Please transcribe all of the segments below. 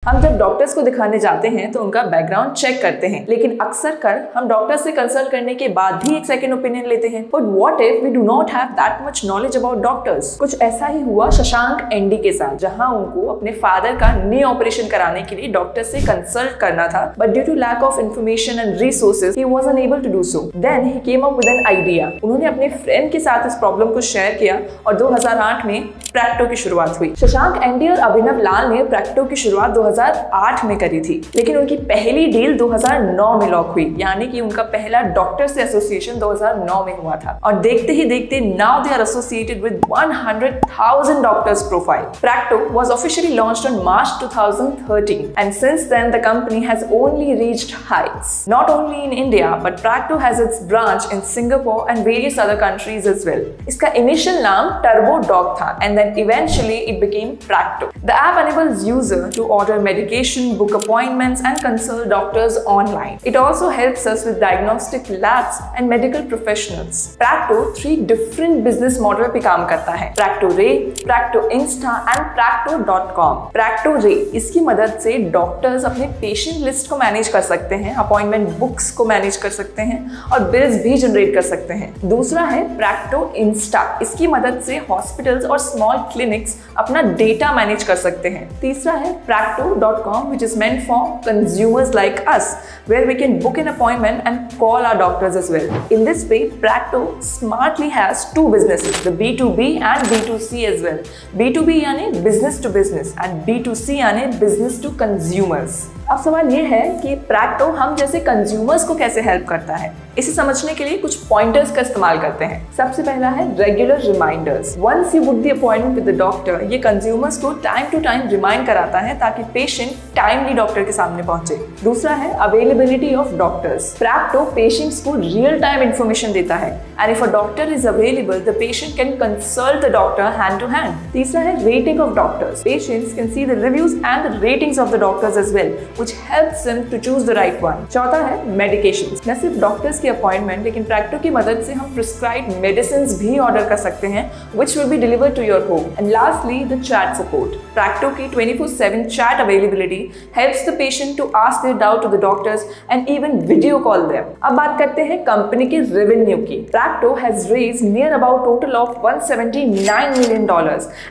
हम जब डॉक्टर्स को दिखाने जाते हैं तो उनका बैकग्राउंड चेक करते हैं, लेकिन अक्सर कर हम डॉक्टर से कंसल्ट करने के बाद भी एक सेकंड ओपिनियन लेते हैं। But what if we do not have that much knowledge about doctors? कुछ ऐसा ही हुआ शशांक एनडी के साथ, जहां उनको अपने फादर का नी ऑपरेशन कराने के लिए डॉक्टर से कंसल्ट करना था, but due to lack of information and resources he was unable to do so. Then he came up with an idea. उन्होंने अपने फ्रेंड के साथ इस प्रॉब्लम को शेयर किया और 2008 में प्रैक्टो की शुरुआत हुई। शशांक एनडी और अभिनव लाल ने प्रैक्टो की शुरुआत 2008 में करी थी, लेकिन उनकी पहली डील 2009 में लॉक हुई, यानी कि उनका पहला डॉक्टर से एसोसिएशन 2009 में हुआ था। और देखते ही देखते now they are associated with 100,000 doctors profile. Practo was officially launched on March 2013, and since then the company has only reached heights. Not only in India, but Practo has its branch in Singapore and various other countries as well. इसका initial नाम TurboDoc था, and then eventually it became Practo. The app enables user to order medication, book appointments, and consult doctors online. It also helps us with diagnostic labs and medical professionals. Practo 3 different business model पे काम करता है: Practo Ray, Practo Insta, and Practo.com. Practo Ray, इसकी मदद से doctors अपने patient list को manage कर सकते हैं, अपॉइंटमेंट बुक्स को मैनेज कर सकते हैं और बिल्स भी जनरेट कर सकते हैं। दूसरा है Practo Insta, इसकी मदद से हॉस्पिटल्स और स्मॉल क्लिनिक्स अपना डेटा मैनेज कर सकते हैं। तीसरा है Practo.com, which is meant for consumers like us, where we can book an appointment and call our doctors as well. In this way, Practo smartly has 2 businesses, the B2B and B2C as well. B2B यानी business to business and B2C यानी business to consumers. अब सवाल ये है कि प्रैक्टो हम जैसे consumers को कैसे हेल्प करता है। इसे समझने के लिए कुछ पॉइंटर्स का इस्तेमाल करते हैं। सबसे पहला है regular reminders. Once you book the appointment with the doctor, ये कंज्यूमर्स को टाइम टू टाइम रिमाइंड कराता है ताकि पेशेंट टाइमली डॉक्टर के सामने पहुंचे। दूसरा है availability of doctors. Practo patients को रियल टाइम इंफॉर्मेशन देता है, and if a doctor is available the patient can consult the doctor hand to hand. तीसरा है rating of doctors. Patients can see the reviews and the ratings of the doctors as well, which helps them to choose the right one. चौथा है medications। न सिर्फ doctors की appointment, लेकिन प्रैक्टो की मदद से हम प्रिस्क्राइब्ड मेडिसिन्स भी ऑर्डर कर सकते हैं, which will be delivered to your home. And lastly, the chat support. Practo की 24/7 chat availability helps the patient to ask their doubt to the doctors and even video call them. अब बात करते हैं company के revenue की। Practo has raised near about total of $179 million,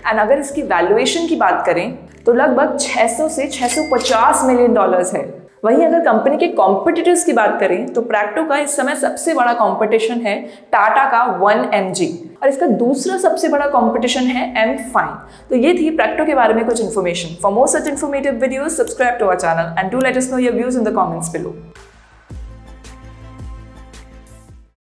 and अगर इसकी valuation की बात करें तो लगभग 600 से 650 मिलियन डॉलर्स है। वहीं अगर कंपनी के कॉम्पिटिटर्स की बात करें तो प्रैक्टो का इस समय सबसे बड़ा कंपटीशन है टाटा का 1mg, और इसका दूसरा सबसे बड़ा कंपटीशन है M-Fine। तो ये थी प्रैक्टो के बारे में कुछ information. For more such informative videos, subscribe to our channel and do let us know your views in the comments below.